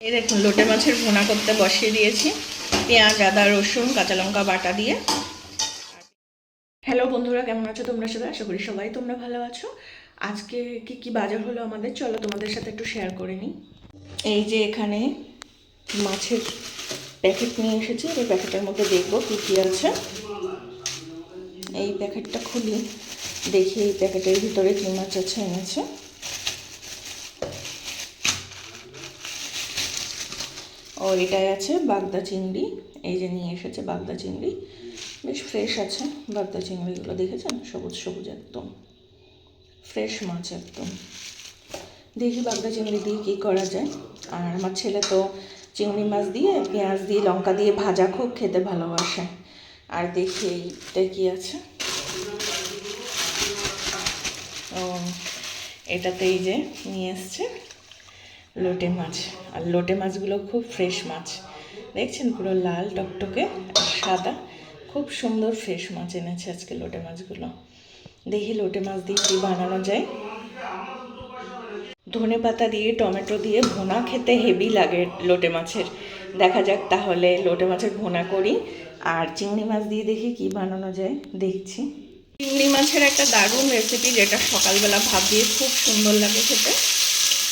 এই দেখুন লোটে মাছের ভুনা করতে বসিয়ে দিয়েছি পেঁয়াজ আদা রসুন কাঁচা লঙ্কা বাটা দিয়ে। হ্যালো বন্ধুরা, কেমন আছো তোমরা সবাই? আশা করি সবাই তোমরা ভালো আছো। আজকে কি কি বাজার হলো আমাদের, চলো তোমাদের সাথে একটু শেয়ার করে নিই। এই যে এখানে মাছের প্যাকেট নিয়ে এসেছি, এই প্যাকেটের মধ্যে দেখবো কী কী আছে। এই প্যাকেটটা খুলি, দেখি এই প্যাকেটের ভিতরে কী মাছ আছে এনেছে। ও এটাই আছে বাগদা চিংড়ি, এই যে নিয়ে এসেছে বাগদা চিংড়ি, বেশ ফ্রেশ আছে বাগদা চিংড়িগুলো, দেখেছেন সবুজ সবুজ একদম ফ্রেশ মাছ একদম। দেখি বাগদা চিংড়ি দিয়ে কী করা যায়। আর আমার ছেলে তো চিংড়ি মাছ দিয়ে পেঁয়াজ দিয়ে লঙ্কা দিয়ে ভাজা খুব খেতে ভালোবাসে। আর দেখি এইটা কী আছে। ও এটাতে এই যে নিয়ে এসছে লোটে মাছ, আর লোটে মাছগুলো খুব ফ্রেশ মাছ, দেখছেন পুরো লাল টকটকে সাদা, খুব সুন্দর ফ্রেশ মাছ এনেছে আজকে লোটে মাছগুলো। দেখি লোটে মাছ দিয়ে কী বানানো যায়। ধনে পাতা দিয়ে টমেটো দিয়ে ভুনা খেতে হেভি লাগে লোটে মাছের। দেখা যাক তাহলে লোটে মাছের ভুনা করি, আর চিংড়ি মাছ দিয়ে দেখি কী বানানো যায় দেখছি। চিংড়ি মাছের একটা দারুণ রেসিপি যেটা সকালবেলা ভাত দিয়ে খুব সুন্দর লাগে খেতে,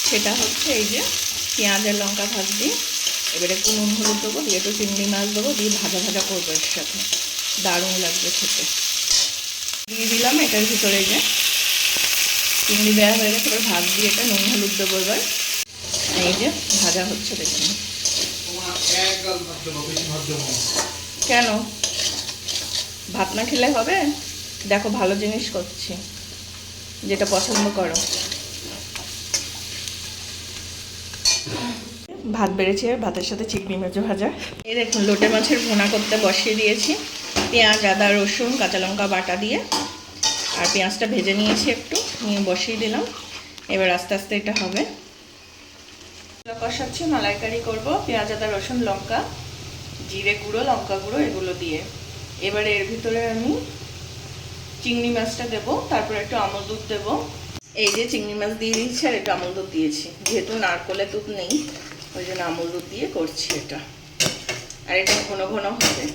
সেটা হচ্ছে এই যে পেঁয়াজ আর লঙ্কা ভাজবি, এবারে একটু নুন হলুদ দেবো, দিয়ে একটু চিংড়ি মাছ দেবো, দিয়ে ভাজা ভাজা করবো এর সাথে, দারুণ লাগবে খেতে। দিয়ে দিলাম এটার ভিতরে যে চিংড়ি দেওয়া হয়ে গেছে, এবার ভাত দিয়ে এটা নুন হলুদ দেবো এবার। এই যে ভাজা হচ্ছে দেখুন। কেন ভাত না খেলে হবে? দেখো ভালো জিনিস করছি, যেটা পছন্দ করো। ভাত বেড়েছি, আর ভাতের সাথে চিংড়ি মাছ ভাজা। এই দেখুন লোটে মাছের ভুনা করতে বসিয়ে দিয়েছি পেঁয়াজ আদা রসুন কাঁচা লঙ্কা বাটা দিয়ে। আর পেঁয়াজটা ভেজে নিয়েছি একটু, নিয়ে বসিয়ে দিলাম। এবার আস্তে আস্তে এটা হবে। কষাচ্ছি, মালাইকারি করব পেঁয়াজ আদা রসুন লঙ্কা জিরে গুঁড়ো লঙ্কা গুঁড়ো এগুলো দিয়ে। এবারে এর ভিতরে আমি চিংড়ি মাছটা দেবো, তারপর একটু আমল দুধ দেবো। এই যে চিংড়ি মাছ দিয়ে দিচ্ছি, আর একটু আমল দুধ দিয়েছি, যেহেতু নারকোলের দুধ নেই ওই জন্য আমল দুধ দিয়ে করছি এটা। আর এটা ঘন ঘন হবে।